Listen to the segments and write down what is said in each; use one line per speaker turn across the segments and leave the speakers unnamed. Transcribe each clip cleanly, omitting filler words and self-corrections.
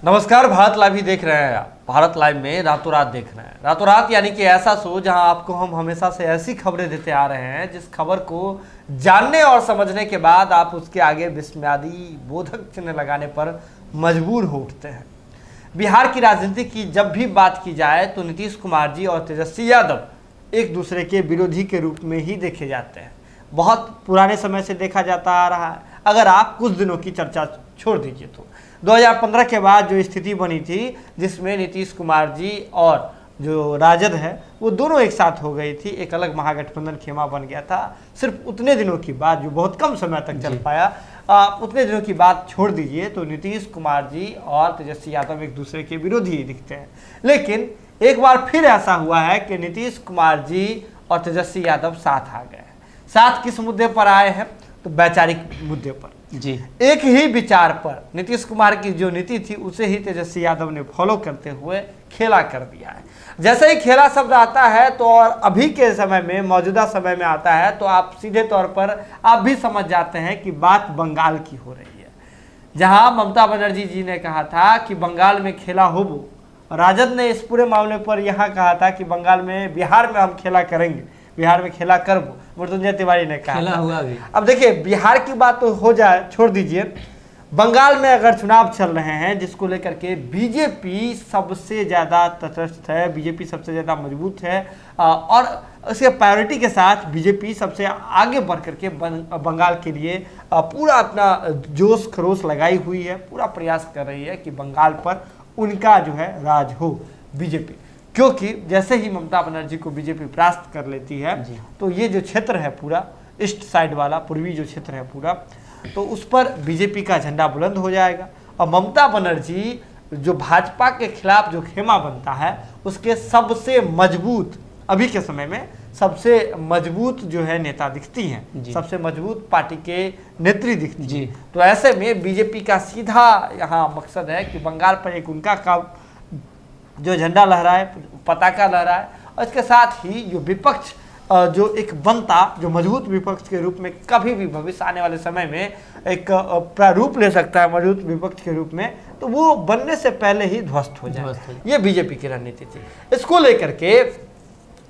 नमस्कार, भारत लाइव ही देख रहे हैं आप। भारत लाइव में रातों रात देख रहे हैं। रातों रात यानी कि ऐसा शो जहां आपको हम हमेशा से ऐसी खबरें देते आ रहे हैं जिस खबर को जानने और समझने के बाद आप उसके आगे विस्मयादी बोधक चिन्ह लगाने पर मजबूर हो उठते हैं। बिहार की राजनीति की जब भी बात की जाए तो नीतीश कुमार जी और तेजस्वी यादव एक दूसरे के विरोधी के रूप में ही देखे जाते हैं। बहुत पुराने समय से देखा जाता आ रहा है। अगर आप कुछ दिनों की चर्चा छोड़ दीजिए तो 2015 के बाद जो स्थिति बनी थी जिसमें नीतीश कुमार जी और जो राजद है वो दोनों एक साथ हो गई थी, एक अलग महागठबंधन खेमा बन गया था। सिर्फ उतने दिनों की बात जो बहुत कम समय तक चल पाया, उतने दिनों की बात छोड़ दीजिए तो नीतीश कुमार जी और तेजस्वी यादव एक दूसरे के विरोधी ही दिखते हैं। लेकिन एक बार फिर ऐसा हुआ है कि नीतीश कुमार जी और तेजस्वी यादव साथ आ गए हैं। साथ किस मुद्दे पर आए हैं? तो वैचारिक मुद्दे पर
जी।
एक ही विचार पर नीतीश कुमार की जो नीति थी उसे ही तेजस्वी यादव ने फॉलो करते हुए खेला कर दिया है। जैसे ही खेला शब्द आता है तो और अभी के समय में, मौजूदा समय में आता है तो आप सीधे तौर पर आप भी समझ जाते हैं कि बात बंगाल की हो रही है। जहां ममता बनर्जी जी ने कहा था कि बंगाल में खेला होबो, राजद ने इस पूरे मामले पर यहाँ कहा था कि बंगाल में, बिहार में हम खेला करेंगे, बिहार में खेला करबो, मृत्युंजय तिवारी ने कहा
खेला हुआ भी।
अब देखिए, बिहार की बात तो हो जाए, छोड़ दीजिए। बंगाल में अगर चुनाव चल रहे हैं जिसको लेकर के बीजेपी सबसे ज़्यादा तटस्थ है, बीजेपी सबसे ज़्यादा मजबूत है और उसके प्रायोरिटी के साथ बीजेपी सबसे आगे बढ़ करके बंगाल के लिए पूरा अपना जोश खरोश लगाई हुई है, पूरा प्रयास कर रही है कि बंगाल पर उनका जो है राज हो बीजेपी। क्योंकि जैसे ही ममता बनर्जी को बीजेपी परास्त कर लेती है तो ये जो क्षेत्र है पूरा ईस्ट साइड वाला, पूर्वी जो क्षेत्र है पूरा, तो उस पर बीजेपी का झंडा बुलंद हो जाएगा। और ममता बनर्जी जो भाजपा के खिलाफ जो खेमा बनता है उसके सबसे मजबूत, अभी के समय में सबसे मजबूत जो है नेता दिखती हैं, सबसे मजबूत पार्टी के नेत्री दिखती हैं। तो ऐसे में बीजेपी का सीधा यहाँ मकसद है कि बंगाल पर एक उनका काम जो झंडा लहराए, पताका लहराए और इसके साथ ही जो विपक्ष जो एक बनता, जो मजबूत विपक्ष के रूप में कभी भी भविष्य आने वाले समय में एक प्रारूप ले सकता है मजबूत विपक्ष के रूप में, तो वो बनने से पहले ही ध्वस्त हो जाए। ये बीजेपी की रणनीति थी। इसको लेकर के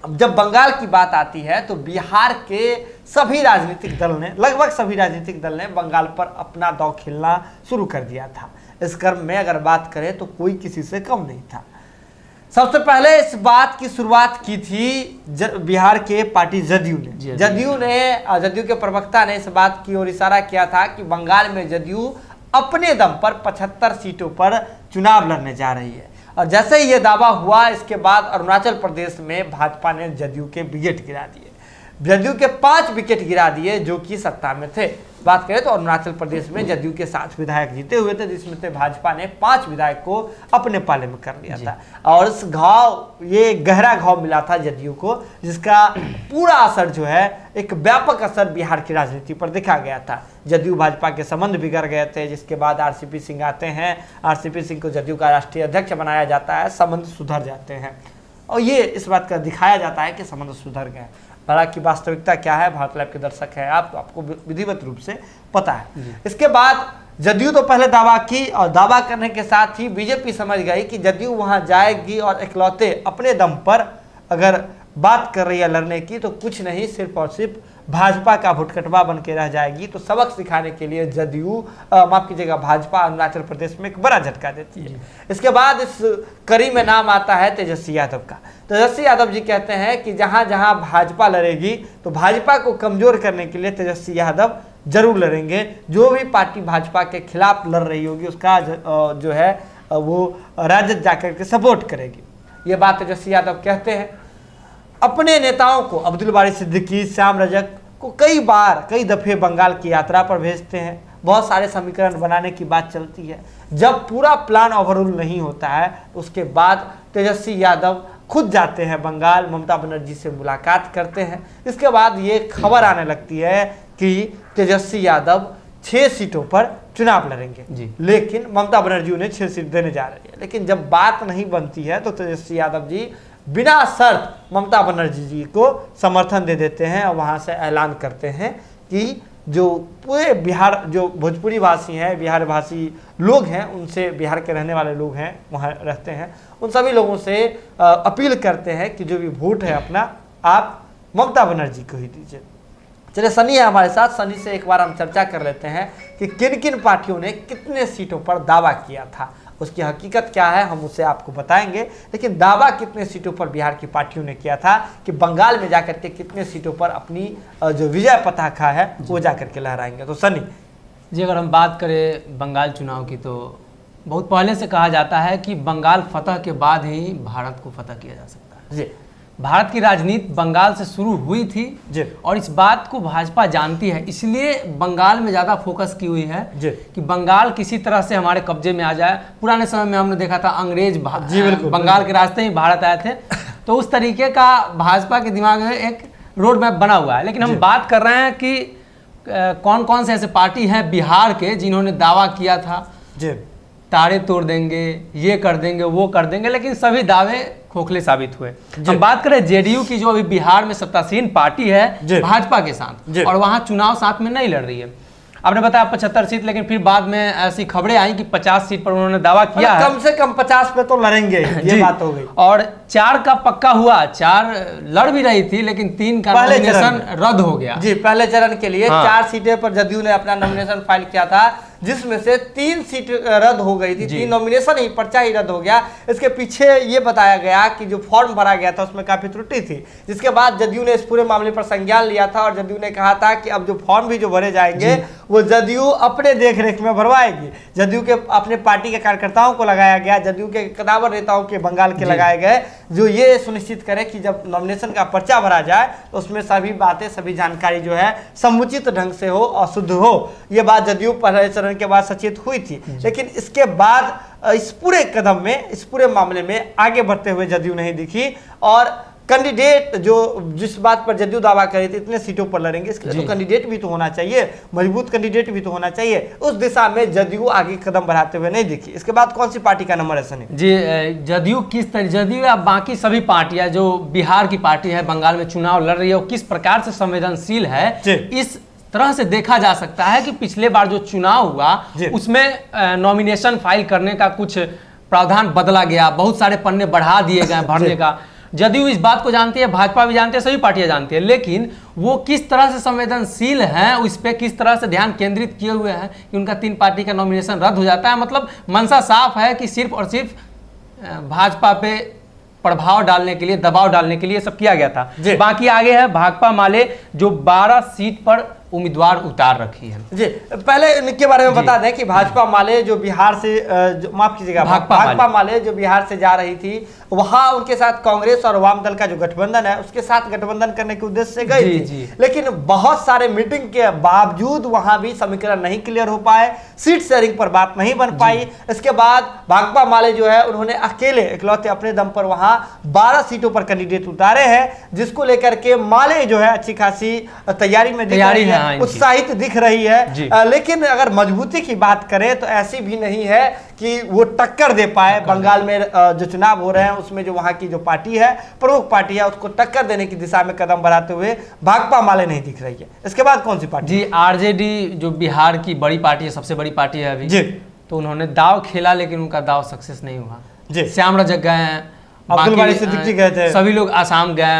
जब बंगाल की बात आती है तो बिहार के सभी राजनीतिक दल ने, लगभग सभी राजनीतिक दल ने बंगाल पर अपना दांव खेलना शुरू कर दिया था। इस क्रम में अगर बात करें तो कोई किसी से कम नहीं था। सबसे पहले इस बात की शुरुआत की थी बिहार के पार्टी जदयू ने। जदयू के प्रवक्ता ने इस बात की ओर इशारा किया था कि बंगाल में जदयू अपने दम पर 75 सीटों पर चुनाव लड़ने जा रही है। और जैसे ही ये दावा हुआ, इसके बाद अरुणाचल प्रदेश में भाजपा ने जदयू के विकेट गिरा दिए। जदयू के 5 विकेट गिरा दिए जो कि सत्ता में थे। बात करें तो अरुणाचल प्रदेश में जदयू के 7 विधायक जीते हुए थे, जिसमें से भाजपा ने 5 विधायक को अपने पाले में कर लिया था। और इस घाव, ये गहरा घाव मिला था जदयू को, जिसका पूरा असर जो है, एक व्यापक असर बिहार की राजनीति पर देखा गया था। जदयू भाजपा के संबंध बिगड़ गए थे, जिसके बाद आरसीपी सिंह आते हैं, आरसीपी सिंह को जदयू का राष्ट्रीय अध्यक्ष बनाया जाता है, संबंध सुधर जाते हैं और ये इस बात का दिखाया जाता है कि संबंध सुधर गए। हालांकि वास्तविकता क्या है, भारत लाइव के दर्शक हैं आप, तो आपको विधिवत रूप से पता है। इसके बाद जदयू तो पहले दावा की और दावा करने के साथ ही बीजेपी समझ गई कि जदयू वहां जाएगी और इकलौते अपने दम पर अगर बात कर रही है लड़ने की तो कुछ नहीं, सिर्फ और सिर्फ भाजपा का भुटकटवा बन के रह जाएगी। तो सबक सिखाने के लिए जदयू, माफ कीजिएगा, भाजपा अरुणाचल प्रदेश में एक बड़ा झटका देती है। इसके बाद इस कड़ी में नाम आता है तेजस्वी यादव का। तेजस्वी यादव जी कहते हैं कि जहां जहां भाजपा लड़ेगी तो भाजपा को कमजोर करने के लिए तेजस्वी यादव जरूर लड़ेंगे। जो भी पार्टी भाजपा के खिलाफ लड़ रही होगी उसका जो है वो राजद जाकर के सपोर्ट करेगी। ये बात तेजस्वी यादव कहते हैं। अपने नेताओं को, अब्दुल बारी सिद्दीकी, श्याम रजक को कई दफे बंगाल की यात्रा पर भेजते हैं। बहुत सारे समीकरण बनाने की बात चलती है। जब पूरा प्लान ओवरऑल नहीं होता है उसके बाद तेजस्वी यादव खुद जाते हैं बंगाल, ममता बनर्जी से मुलाकात करते हैं। इसके बाद ये खबर आने लगती है कि तेजस्वी यादव 6 सीटों पर चुनाव लड़ेंगे, लेकिन ममता बनर्जी उन्हें 6 सीट देने जा रही है। लेकिन जब बात नहीं बनती है तो तेजस्वी यादव जी बिना शर्त ममता बनर्जी जी को समर्थन दे देते हैं और वहां से ऐलान करते हैं कि जो पूरे बिहार, जो भोजपुरी भाषी हैं, बिहार भाषी लोग हैं, उनसे, बिहार के रहने वाले लोग हैं, वहाँ रहते हैं, उन सभी लोगों से अपील करते हैं कि जो भी वोट है अपना आप ममता बनर्जी को ही दीजिए। चलिए, सनी है हमारे साथ, सनी से एक बार हम चर्चा कर लेते हैं कि किन किन पार्टियों ने कितने सीटों पर दावा किया था, उसकी हकीकत क्या है हम उसे आपको बताएंगे, लेकिन दावा कितने सीटों पर बिहार की पार्टियों ने किया था कि बंगाल में जाकर के कितने सीटों पर अपनी जो विजय पताका है वो जाकर के लहराएंगे। तो सनी
जी, अगर हम बात करें बंगाल चुनाव की तो बहुत पहले से कहा जाता है कि बंगाल फतह के बाद ही भारत को फतह किया जा सकता है।
जी,
भारत की राजनीति बंगाल से शुरू हुई थी
जी,
और इस बात को भाजपा जानती है, इसलिए बंगाल में ज़्यादा फोकस की हुई है
जी,
कि बंगाल किसी तरह से हमारे कब्जे में आ जाए। पुराने समय में हमने देखा था अंग्रेज बंगाल के रास्ते ही भारत आए थे, तो उस तरीके का भाजपा के दिमाग में एक रोड मैप बना हुआ है। लेकिन हम बात कर रहे हैं कि कौन कौन से ऐसे पार्टी हैं बिहार के जिन्होंने दावा किया था
जी,
तारे तोड़ देंगे, ये कर देंगे, वो कर देंगे, लेकिन सभी दावे खोखले साबित हुए। हम बात करें जेडीयू की, जो अभी बिहार में सत्तासीन पार्टी है भाजपा के साथ, और वहां चुनाव साथ में नहीं लड़ रही है। आपने बताया 75 सीट, लेकिन फिर बाद में ऐसी खबरें आई कि 50 सीट पर उन्होंने दावा किया है।
कम से कम 50 पे तो लड़ेंगे, ये बात हो गई।
और 4 का पक्का हुआ, 4 लड़ भी रही थी, लेकिन 3 का नॉमिनेशन रद्द हो गया।
जी, पहले चरण के लिए 4 सीटें पर जदयू ने अपना नॉमिनेशन फाइल किया था, जिसमें से 3 सीट रद्द हो गई थी, 3 नॉमिनेशन ही, पर्चा ही रद्द हो गया। इसके पीछे ये बताया गया कि जो फॉर्म भरा गया था उसमें काफी त्रुटि थी, जिसके बाद जदयू ने इस पूरे मामले पर संज्ञान लिया था और जदयू ने कहा था कि अब जो फॉर्म भी जो भरे जाएंगे वो जदयू अपने देखरेख में भरवाएगी। जदयू के अपने पार्टी के कार्यकर्ताओं को लगाया गया, जदयू के कदावर नेताओं के बंगाल के लगाए गए, जो ये सुनिश्चित करे कि जब नॉमिनेशन का पर्चा भरा जाए तो उसमें सभी बातें, सभी जानकारी जो है समुचित ढंग से हो और शुद्ध हो। ये बात जदयू पहले चरण के बाद सचेत हुई थी, लेकिन इसके बाद इस पूरे कदम में, इस पूरे मामले में आगे बढ़ते हुए जदयू नहीं दिखी। और कैंडिडेट जो जिस बात पर जदयू दावा कर रही थी इतने सीटों पर लड़ेंगे, इसके लिए तो कैंडिडेट भी तो होना चाहिए, मजबूत कैंडिडेट भी तो होना चाहिए। उस दिशा में जदयू आगे कदम बढ़ाते हुए नहीं दिखी। इसके बाद कौन सी पार्टी का नंबर है सनी? जी,
जदयू किस तरह, जदयू या बाकी सभी पार्टियां जो बिहार की पार्टी है, बंगाल में चुनाव लड़ रही है, वो किस प्रकार से संवेदनशील है, इस तरह से देखा जा सकता है कि पिछले बार जो चुनाव हुआ उसमें नॉमिनेशन फाइल करने का कुछ प्रावधान बदला गया, बहुत सारे पन्ने बढ़ा दिए गए भरने का। जदयू इस बात को जानती है, भाजपा भी जानती है, सभी पार्टियां जानती है, लेकिन वो किस तरह से संवेदनशील हैं, उस पर किस तरह से ध्यान केंद्रित किए हुए हैं कि उनका 3 पार्टी का नॉमिनेशन रद्द हो जाता है। मतलब मंशा साफ है कि सिर्फ और सिर्फ भाजपा पे प्रभाव डालने के लिए, दबाव डालने के लिए सब किया गया था। बाकी आगे है भाकपा माले, जो 12 सीट पर उम्मीदवार उतार रखी है।
जी, पहले इनके बारे में बता दें कि भाजपा माले जो बिहार से, माफ कीजिएगा, भाकपा माले जो बिहार से जा रही थी, वहां उनके साथ कांग्रेस और वाम दल का जो गठबंधन है उसके साथ गठबंधन करने के उद्देश्य से गई थी, लेकिन बहुत सारे मीटिंग के बावजूद वहां भी समीकरण नहीं क्लियर हो पाए, सीट शेयरिंग पर बात नहीं बन पाई। इसके बाद भाकपा माले जो है उन्होंने अकेले इकलौते अपने दम पर वहां 12 सीटों पर कैंडिडेट उतारे हैं, जिसको लेकर के माले जो है अच्छी खासी तैयारी में दिख रही है, उत्साहित दिख रही है। लेकिन अगर मजबूती की बात करें तो ऐसी भी नहीं है कि वो टक्कर दे पाए। बंगाल में जो चुनाव हो रहे हैं उसमें जो वहां की जो पार्टी है, प्रमुख पार्टी है, उसको टक्कर देने की दिशा में कदम बढ़ाते हुए भाकपा माले नहीं दिख रही है। इसके बाद कौन सी पार्टी?
जी, आरजेडी जो बिहार की बड़ी पार्टी है, सबसे बड़ी पार्टी है अभी जी, तो उन्होंने दाव खेला लेकिन उनका दाव सक्सेस नहीं हुआ जी। श्याम रजक गए हैं,
अब्दुल बारी सिद्दीकी गए थे,
सभी लोग आसाम गए,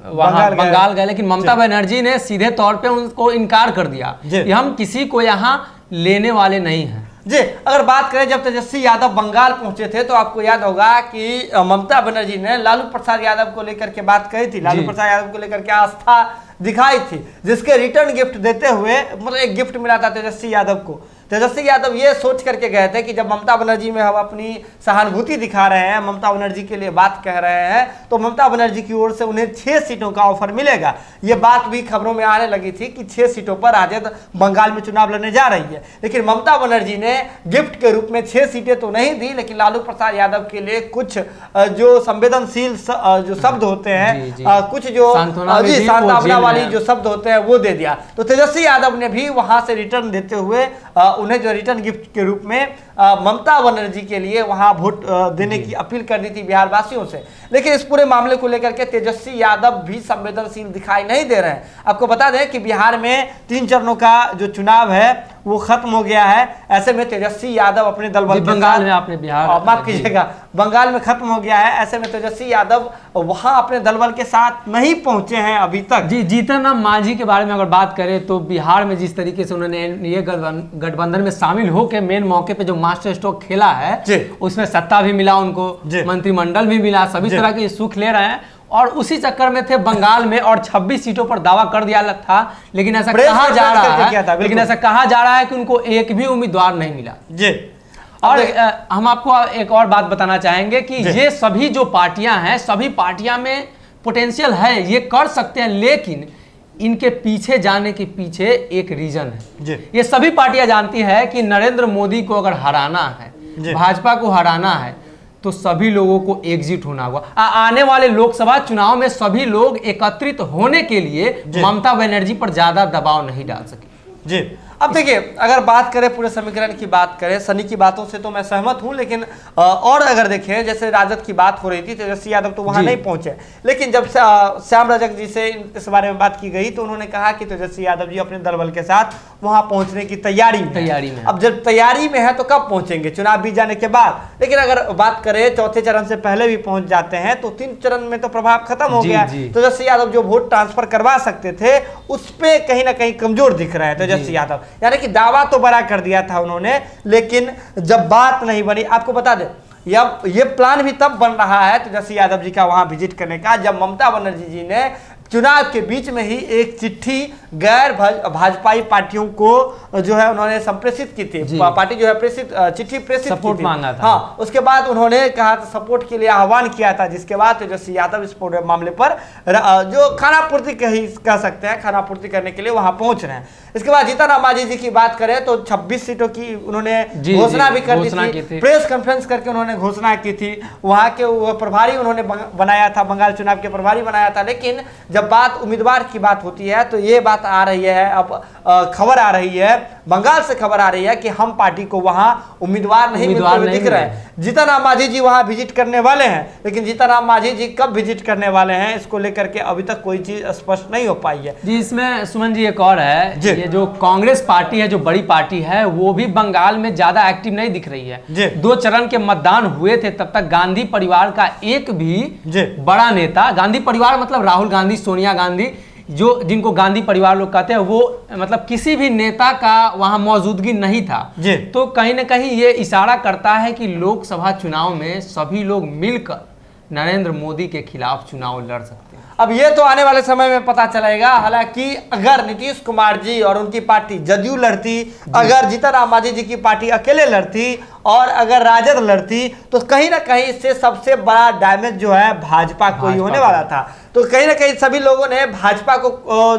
वहां बंगाल गए, लेकिन ममता बनर्जी ने सीधे तौर पे उनको इनकार कर दिया कि हम किसी को यहाँ लेने वाले नहीं हैं।
जी, अगर बात करें जब तेजस्वी यादव बंगाल पहुंचे थे तो आपको याद होगा कि ममता बनर्जी ने लालू प्रसाद यादव को लेकर के बात कही थी, लालू प्रसाद यादव को लेकर के आस्था दिखाई थी, जिसके रिटर्न गिफ्ट देते हुए, मतलब एक गिफ्ट मिला था तेजस्वी यादव को। तेजस्वी यादव ये सोच करके गए थे कि जब ममता बनर्जी में हम अपनी सहानुभूति दिखा रहे हैं, ममता बनर्जी के लिए बात कह रहे हैं, तो ममता बनर्जी की ओर से उन्हें 6 सीटों का ऑफर मिलेगा। ये बात भी खबरों में आने लगी थी कि 6 सीटों पर राजद बंगाल में चुनाव लड़ने जा रही है, लेकिन ममता बनर्जी ने गिफ्ट के रूप में 6 सीटें तो नहीं दी, लेकिन लालू प्रसाद यादव के लिए कुछ जो संवेदनशील जो शब्द होते हैं, कुछ जो सांत्वना वाली जो शब्द होते हैं वो दे दिया। तो तेजस्वी यादव ने भी वहां से रिटर्न देते हुए उन्हें जो रिटर्न गिफ्ट के रूप में ममता बनर्जी के लिए वहां वोट देने की अपील करनी थी बिहार वासियों से। लेकिन इस पूरे मामले को लेकर के तेजस्वी यादव भी संवेदनशील दिखाई नहीं दे रहे हैं। आपको बता दें कि बिहार में 3 चरणों का जो चुनाव है वो खत्म हो गया है। ऐसे में तेजस्वी यादव अपने दल बल
बंगाल में आपने बिहार
माफ कीजिएगा, बंगाल में खत्म हो गया है। ऐसे में तेजस्वी यादव वहां अपने दल बल के साथ नहीं पहुंचे हैं अभी तक।
जी, जीतन राम मांझी के बारे में अगर बात करें तो बिहार में जिस तरीके से उन्होंने ये गठबंधन में शामिल होकर मेन मौके पे जो मास्टर स्ट्रोक खेला है, उसमें सत्ता भी मिला उनको, मंत्रिमंडल भी मिला, सभी तरह के सुख ले रहे हैं और उसी चक्कर में थे बंगाल में और 26 सीटों पर दावा कर दिया था। लेकिन ऐसा कहा जा रहा है कि उनको एक भी उम्मीदवार नहीं मिला जी। और हम आपको एक और बात बताना चाहेंगे कि ये सभी जो पार्टियां हैं, सभी पार्टियां में पोटेंशियल है, ये कर सकते हैं, लेकिन इनके पीछे जाने के पीछे एक रीजन है। ये सभी पार्टियां जानती है कि नरेंद्र मोदी को अगर हराना है, भाजपा को हराना है, तो सभी लोगों को एकजुट होना होगा। आने वाले लोकसभा चुनाव में सभी लोग एकत्रित होने के लिए ममता बनर्जी पर ज्यादा दबाव नहीं डाल सके
जी। अब देखिए, अगर बात करें पूरे समीकरण की बात करें, सनी की बातों से तो मैं सहमत हूं, लेकिन और अगर देखें जैसे राजद की बात हो रही थी, तेजस्वी यादव तो वहां नहीं पहुंचे। लेकिन जब श्याम रजक जी से इस बारे में बात की गई तो उन्होंने कहा कि तेजस्वी यादव जी अपने दल बल के साथ वहां पहुंचने की तैयारी में। अब जब तैयारी में है तो कब पहुंचेंगे? चुनाव बीत जाने के बाद। लेकिन अगर बात करें चौथे चरण से पहले भी पहुंच जाते हैं तो 3 चरण में तो प्रभाव खत्म हो गया। तेजस्वी यादव जो वोट ट्रांसफर करवा सकते थे उस पर कहीं ना कहीं कमजोर दिख रहे हैं तेजस्वी यादव। यानी कि दावा तो बड़ा कर दिया था उन्होंने, लेकिन जब बात नहीं बनी। आपको बता दें, ये प्लान भी तब बन रहा है तेजस्वी यादव जी का वहां विजिट करने का, जब ममता बनर्जी जी ने चुनाव के बीच में ही एक चिट्ठी गैर भाजपाई पार्टियों को जो है उन्होंने संप्रेषित की थी। पार्टी जो है चिट्ठी प्रेषित
सपोर्ट मांगा था।
हाँ, उसके बाद उन्होंने कहा सपोर्ट के लिए आह्वान किया था, जिसके बाद तेजस्वी यादव इस पूरे मामले पर जो खानापूर्ति कह सकते हैं, खानापूर्ति करने के लिए वहां पहुंच रहे हैं। इसके बाद जीतन राम मांझी जी की बात करें तो 26 सीटों की उन्होंने घोषणा भी कर दी थी। प्रेस कॉन्फ्रेंस करके उन्होंने घोषणा की थी। वहां के प्रभारी उन्होंने बनाया था, बंगाल चुनाव के प्रभारी बनाया था। लेकिन जब बात उम्मीदवार की बात होती है तो ये बात आ रही है, अब खबर आ रही है, बंगाल से खबर आ रही है कि हम पार्टी को वहां उम्मीदवार नहीं मिलते हुए दिख रहे हैं। जीतन राम मांझी जी वहां विजिट करने वाले हैं, लेकिन जीतन राम मांझी जी कब विजिट करने वाले हैं इसको लेकर के अभी तक कोई चीज स्पष्ट नहीं हो पाई है
जी। इसमें सुमन जी एक और है, ये जो कांग्रेस पार्टी है, जो बड़ी पार्टी है, वो भी बंगाल में ज्यादा एक्टिव नहीं दिख रही है। 2 चरण के मतदान हुए थे, तब तक गांधी परिवार का एक भी बड़ा नेता, गांधी परिवार मतलब राहुल गांधी, सोनिया गांधी, जो जिनको गांधी परिवार लोग कहते हैं, वो मतलब किसी भी नेता का वहां मौजूदगी नहीं था। तो कहीं ना कहीं ये इशारा करता है कि लोकसभा चुनाव में सभी लोग मिलकर नरेंद्र मोदी के खिलाफ चुनाव लड़ सकते हैं।
अब ये तो आने वाले समय में पता चलेगा। हालांकि अगर नीतीश कुमार जी और उनकी पार्टी जदयू लड़ती, अगर जीतन राम मांझी जी की पार्टी अकेले लड़ती और अगर राजद लड़ती, तो कहीं ना कहीं इससे सबसे बड़ा डैमेज जो है भाजपा को ही होने वाला था। तो कहीं ना कहीं सभी लोगों ने भाजपा को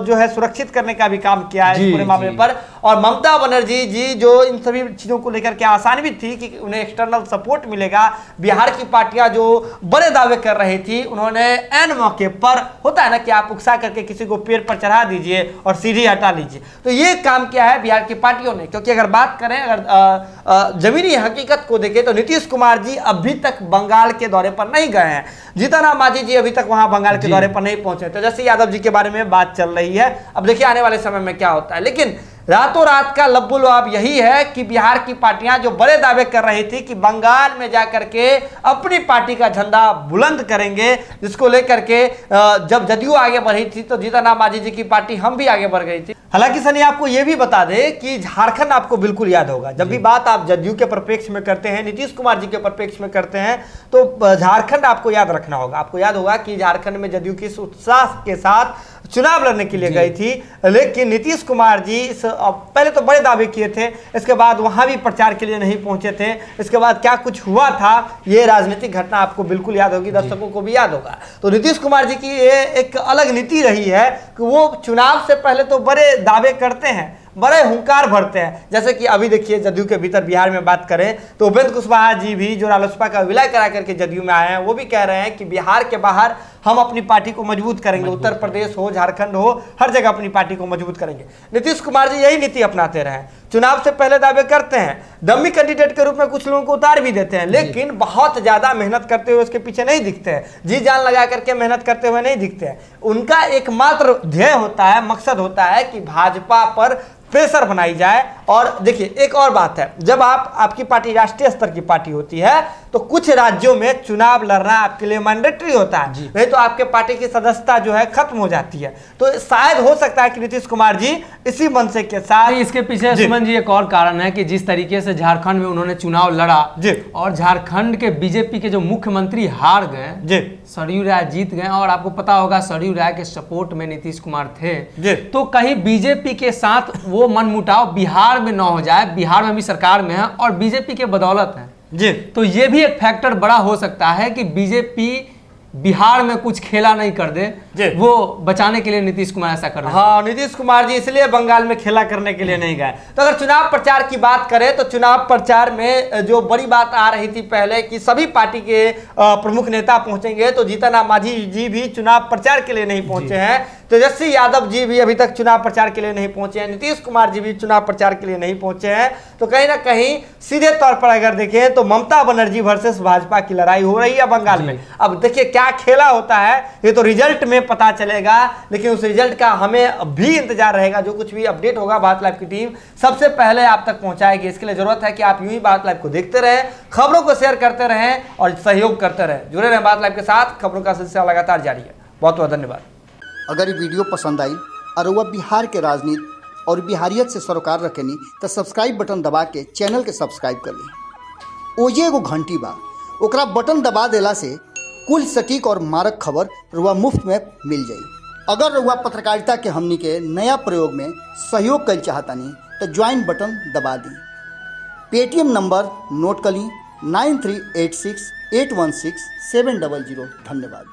जो है सुरक्षित करने का भी काम किया है इस पूरे मामले पर। और ममता बनर्जी जी जो इन सभी चीजों को लेकर के आसानी भी थी कि उन्हें एक्सटर्नल सपोर्ट मिलेगा। बिहार की पार्टियां जो बड़े दावे कर रही थी, उन्होंने एन मौके पर, होता है ना कि आप उकसा करके किसी को पेड़ पर चढ़ा दीजिए और सीढ़ी हटा लीजिए, तो ये काम किया है बिहार की पार्टियों ने। क्योंकि अगर बात करें, अगर जमीनी हकीकत को देखें तो नीतीश कुमार जी अभी तक बंगाल के दौरे पर नहीं गए हैं। जीतन राम मांझी जी अभी तक वहां बंगाल के दौरे पर नहीं पहुंचे। तेजस्वी यादव जी के बारे में बात चल रही है, अब देखिए आने वाले समय में क्या होता है। लेकिन रातों रात का लब्बो लुआब यही है कि बिहार की पार्टियां जो बड़े दावे कर रही थी कि बंगाल में जाकर के अपनी पार्टी का झंडा बुलंद करेंगे, जिसको लेकर के जब जदयू आगे बढ़ी थी तो जीतन राम मांझी जी की पार्टी हम भी आगे बढ़ गई थी। हालांकि सनी आपको यह भी बता दे कि झारखंड आपको बिल्कुल याद होगा, जब भी बात आप जदयू के परिप्रेक्ष्य में करते हैं, नीतीश कुमार जी के परिप्रेक्ष्य में करते हैं, तो झारखंड आपको याद रखना होगा। आपको याद होगा कि झारखंड में जदयू किस उत्साह के साथ चुनाव लड़ने के लिए गई थी। लेकिन नीतीश कुमार जी पहले तो बड़े दावे किए थे, इसके बाद वहां भी प्रचार के लिए नहीं पहुंचे थे। इसके बाद क्या कुछ हुआ था, ये राजनीतिक घटना आपको बिल्कुल याद होगी, दर्शकों को भी याद होगा। तो नीतीश कुमार जी की ये एक अलग नीति रही है कि वो चुनाव से पहले तो बड़े दावे करते हैं, बड़े हुंकार भरते हैं। जैसे कि अभी देखिए जदयू के भीतर बिहार में बात करें तो उपेंद्र कुशवाहा जी भी, जो रालोसपा का विलय करा करके जदयू में आए हैं, वो भी कह रहे हैं कि बिहार के बाहर हम अपनी पार्टी को मजबूत करेंगे। उत्तर प्रदेश हो, झारखंड हो, हर जगह अपनी पार्टी को मजबूत करेंगे। नीतीश कुमार जी यही नीति अपनाते रहे। चुनाव से पहले दावे करते हैं, डमी कैंडिडेट के रूप में कुछ लोगों को उतार भी देते हैं, लेकिन बहुत ज्यादा मेहनत करते हुए उसके पीछे नहीं दिखते हैं, जी जान लगा करके मेहनत करते हुए नहीं दिखते हैं। उनका एकमात्र ध्येय होता है, मकसद होता है कि भाजपा पर प्रेशर बनाई जाए। और देखिए एक और बात है, जब आपकी पार्टी राष्ट्रीय स्तर की पार्टी होती है तो कुछ राज्यों में चुनाव लड़ना आपके लिए मैंडेटरी होता है, नहीं तो आपके पार्टी की सदस्यता जो है खत्म हो जाती है। तो शायद हो सकता है कि नीतीश कुमार जी इसी मनसे के साथ,
इसके पीछे सुमन जी एक और कारण है कि जिस तरीके से झारखंड में उन्होंने चुनाव लड़ा और झारखंड के बीजेपी के जो मुख्यमंत्री हार गए, सरयू राय जीत गए, और आपको पता होगा सरयू राय के सपोर्ट में नीतीश कुमार थे, तो कहीं बीजेपी के साथ वो मनमुटाव बिहार में न हो जाए। बिहार में भी सरकार में है और बीजेपी के बदौलत है
जी,
तो ये भी एक फैक्टर बड़ा हो सकता है कि बीजेपी बिहार में कुछ खेला नहीं कर दे, वो बचाने के लिए नीतीश कुमार ऐसा कर रहे हैं।
हाँ, नीतीश कुमार जी इसलिए बंगाल में खेला करने के लिए नहीं गए। तो अगर चुनाव प्रचार की बात करें तो चुनाव प्रचार में जो बड़ी बात आ रही थी पहले कि सभी पार्टी के प्रमुख नेता पहुंचेंगे, तो जीतन राम मांझी जी भी चुनाव प्रचार के लिए नहीं पहुंचे हैं, तेजस्वी यादव जी भी अभी तक चुनाव प्रचार के लिए नहीं पहुंचे हैं, नीतीश कुमार जी भी चुनाव प्रचार के लिए नहीं पहुंचे हैं। तो कहीं ना कहीं सीधे तौर पर अगर देखें तो ममता बनर्जी वर्सेस भाजपा की लड़ाई हो रही है बंगाल में। अब देखिए क्या खेला होता है ये तो रिजल्ट में पता चलेगा, लेकिन उस रिजल्ट का हमें भी इंतजार रहेगा। जो कुछ भी अपडेट होगा बात लाइव की टीम सबसे पहले आप तक पहुंचाएगी। इसके लिए जरूरत है कि आप यूं ही बात लाइव को देखते रहें, खबरों को शेयर करते रहें और सहयोग करते रहें। जुड़े रहें बात लाइव के साथ, खबरों का सिलसिला लगातार जारी है। बहुत बहुत धन्यवाद।
अगर ये वीडियो पसंद आई और वह बिहार के राजनीति और बिहारियत से सरोकार रखेनी तो सब्सक्राइब बटन दबा के चैनल के सब्सक्राइब कर ली। ओजे एगो घंटी बा, ओकरा बटन दबा देला से कुल सटीक और मारक खबर रुआ मुफ्त में मिल जाई। अगर रुआ पत्रकारिता के हमनी के नया प्रयोग में सहयोग कर चाहतानी तो ज्वाइन बटन दबा दी। पेटीएम नंबर नोट कर ली 9386816700। धन्यवाद।